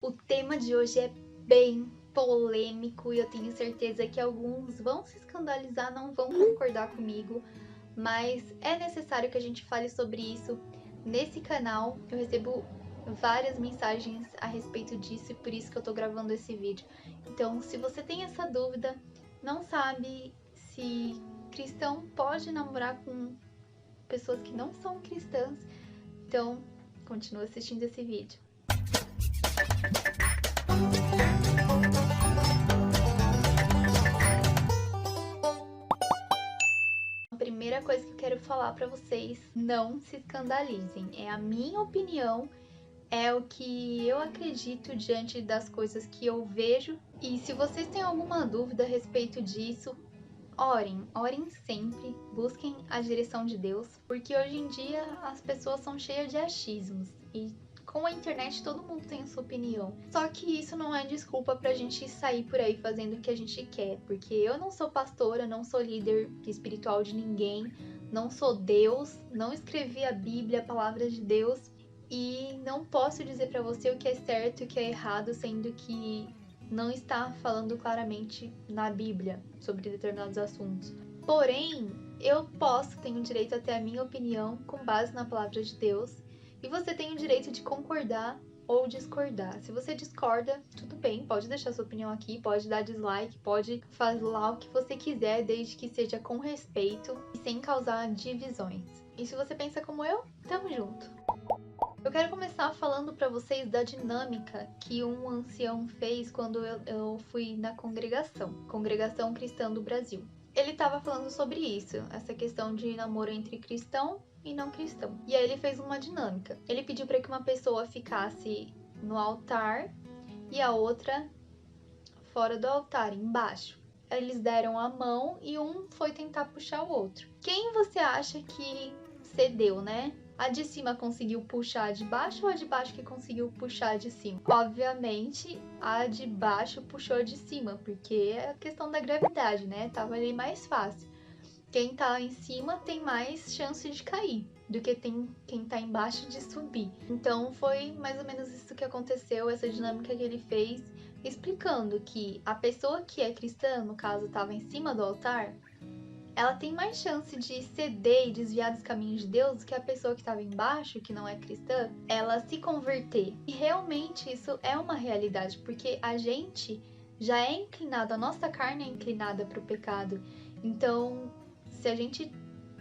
O tema de hoje é bem polêmico e eu tenho certeza que alguns vão se escandalizar, não vão concordar comigo, mas é necessário que a gente fale sobre isso nesse canal. Eu recebo várias mensagens a respeito disso e por isso que eu tô gravando esse vídeo. Então, se você tem essa dúvida, não sabe se cristão pode namorar com pessoas que não são cristãs, então continua assistindo esse vídeo. A primeira coisa que eu quero falar pra vocês, não se escandalizem. É a minha opinião, é o que eu acredito diante das coisas que eu vejo. E se vocês têm alguma dúvida a respeito disso, orem sempre, busquem a direção de Deus, porque hoje em dia as pessoas são cheias de achismos e com a internet todo mundo tem a sua opinião. Só que isso não é desculpa pra gente sair por aí fazendo o que a gente quer, porque eu não sou pastora, não sou líder espiritual de ninguém, não sou Deus, não escrevi a Bíblia, a palavra de Deus, e não posso dizer pra você o que é certo e o que é errado, sendo que não está falando claramente na Bíblia sobre determinados assuntos. Porém, eu tenho direito a ter a minha opinião com base na palavra de Deus, e você tem o direito de concordar ou discordar. Se você discorda, tudo bem, pode deixar sua opinião aqui, pode dar dislike, pode falar o que você quiser, desde que seja com respeito e sem causar divisões. E se você pensa como eu, tamo junto! Eu quero começar falando para vocês da dinâmica que um ancião fez quando eu fui na Congregação Cristã do Brasil. Ele estava falando sobre isso, essa questão de namoro entre cristão e não cristão. E aí ele fez uma dinâmica. Ele pediu para que uma pessoa ficasse no altar e a outra fora do altar, embaixo. Eles deram a mão e um foi tentar puxar o outro. Quem você acha que cedeu, né? A de cima conseguiu puxar a de baixo ou a de baixo que conseguiu puxar a de cima? Obviamente, a de baixo puxou a de cima, porque é a questão da gravidade, né? Tava ali mais fácil. Quem tá em cima tem mais chance de cair do que quem tá embaixo de subir. Então foi mais ou menos isso que aconteceu, essa dinâmica que ele fez, explicando que a pessoa que é cristã, no caso estava em cima do altar, ela tem mais chance de ceder e desviar dos caminhos de Deus do que a pessoa que estava embaixo, que não é cristã, ela se converter. E realmente isso é uma realidade, porque a gente já é inclinado, a nossa carne é inclinada para o pecado. Então, se a gente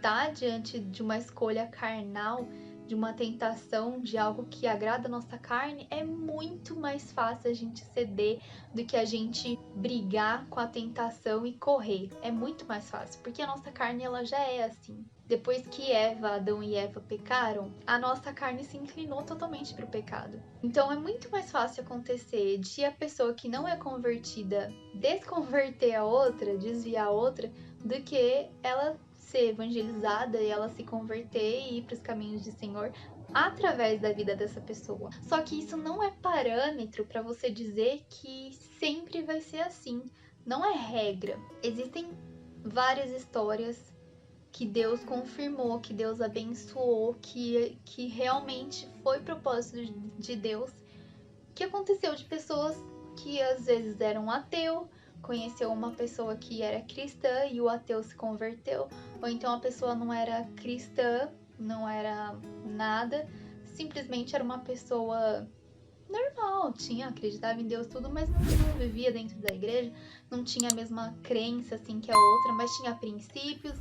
tá diante de uma escolha carnal, de uma tentação, de algo que agrada a nossa carne, é muito mais fácil a gente ceder do que a gente brigar com a tentação e correr. É muito mais fácil, porque a nossa carne ela já é assim. Depois que Adão e Eva pecaram, a nossa carne se inclinou totalmente para o pecado. Então é muito mais fácil acontecer de a pessoa que não é convertida desconverter a outra, desviar a outra, do que ela ser evangelizada e ela se converter e ir para os caminhos do Senhor através da vida dessa pessoa. Só que isso não é parâmetro para você dizer que sempre vai ser assim. Não é regra. Existem várias histórias que Deus confirmou, que Deus abençoou, que realmente foi propósito de Deus, que aconteceu de pessoas que às vezes eram ateu, conheceu uma pessoa que era cristã e o ateu se converteu, ou então a pessoa não era cristã, não era nada, simplesmente era uma pessoa normal, acreditava em Deus tudo, mas não vivia dentro da igreja, não tinha a mesma crença assim que a outra, mas tinha princípios,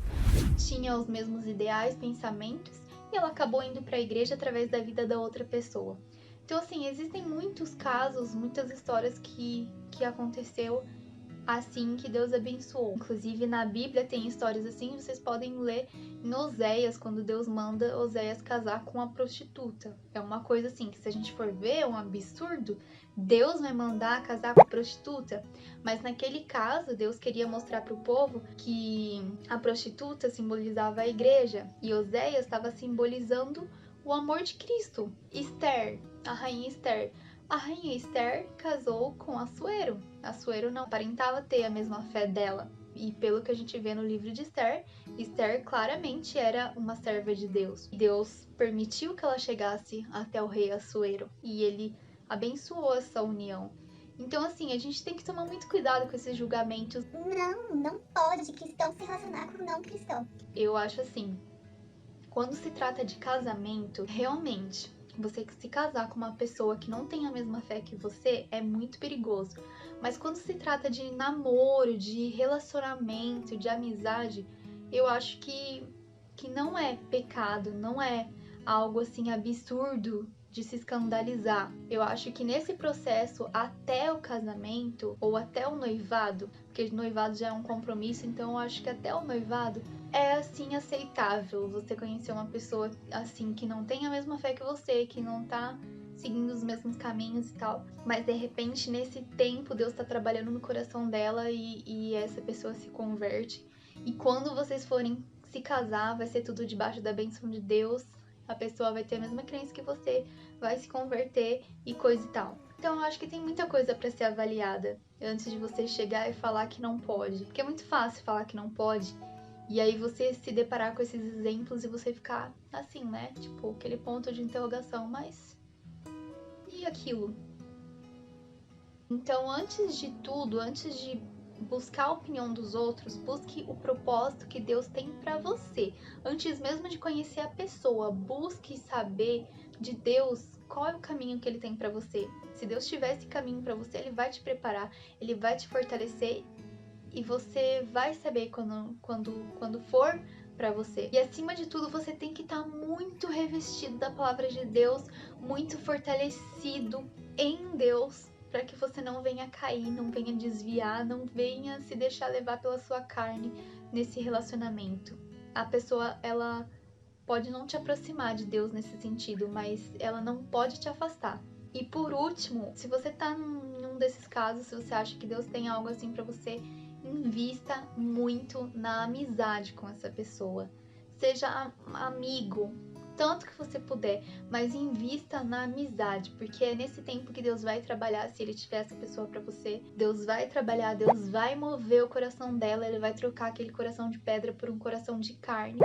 tinha os mesmos ideais, pensamentos, e ela acabou indo para a igreja através da vida da outra pessoa. Então, assim, existem muitos casos, muitas histórias que aconteceu assim que Deus abençoou. Inclusive, na Bíblia tem histórias assim, vocês podem ler em Oséias, quando Deus manda Oséias casar com uma prostituta. É uma coisa assim, que se a gente for ver, é um absurdo. Deus vai mandar casar com a prostituta. Mas naquele caso, Deus queria mostrar para o povo que a prostituta simbolizava a igreja. E Oséias estava simbolizando o amor de Cristo. Esther, a rainha Esther. A rainha Esther casou com Assuero. Assuero não aparentava ter a mesma fé dela. E pelo que a gente vê no livro de Esther, Esther claramente era uma serva de Deus. Deus permitiu que ela chegasse até o rei Assuero. E ele abençoou essa união. Então, assim, a gente tem que tomar muito cuidado com esses julgamentos. Não pode cristão se relacionar com não cristão. Eu acho assim, quando se trata de casamento, realmente, você se casar com uma pessoa que não tem a mesma fé que você é muito perigoso. Mas quando se trata de namoro, de relacionamento, de amizade, eu acho que não é pecado, não é algo assim absurdo de se escandalizar. Eu acho que nesse processo, até o casamento ou até o noivado, porque noivado já é um compromisso, então eu acho que até o noivado é assim aceitável você conhecer uma pessoa assim que não tem a mesma fé que você, que não tá seguindo os mesmos caminhos e tal. Mas de repente, nesse tempo, Deus tá trabalhando no coração dela e essa pessoa se converte. E quando vocês forem se casar, vai ser tudo debaixo da bênção de Deus. A pessoa vai ter a mesma crença que você, vai se converter e coisa e tal. Então eu acho que tem muita coisa para ser avaliada antes de você chegar e falar que não pode. Porque é muito fácil falar que não pode. E aí você se deparar com esses exemplos e você ficar assim, né? Tipo, aquele ponto de interrogação, mas e aquilo? Então, antes de tudo, antes de buscar a opinião dos outros, busque o propósito que Deus tem para você. Antes mesmo de conhecer a pessoa, busque saber de Deus qual é o caminho que ele tem para você. Se Deus tiver esse caminho para você, ele vai te preparar, ele vai te fortalecer e você vai saber quando for para você. E acima de tudo, você tem que estar muito revestido da palavra de Deus, muito fortalecido em Deus, para que você não venha cair, não venha desviar, não venha se deixar levar pela sua carne nesse relacionamento. A pessoa, ela pode não te aproximar de Deus nesse sentido, mas ela não pode te afastar. E por último, se você tá num desses casos, se você acha que Deus tem algo assim para você, invista muito na amizade com essa pessoa. Seja amigo, tanto que você puder, mas invista na amizade, porque é nesse tempo que Deus vai trabalhar. Se ele tiver essa pessoa para você, Deus vai trabalhar, Deus vai mover o coração dela, ele vai trocar aquele coração de pedra por um coração de carne.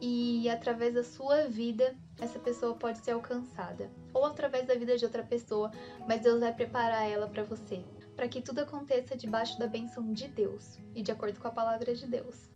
E através da sua vida, essa pessoa pode ser alcançada. Ou através da vida de outra pessoa, mas Deus vai preparar ela para você. Para que tudo aconteça debaixo da bênção de Deus e de acordo com a palavra de Deus.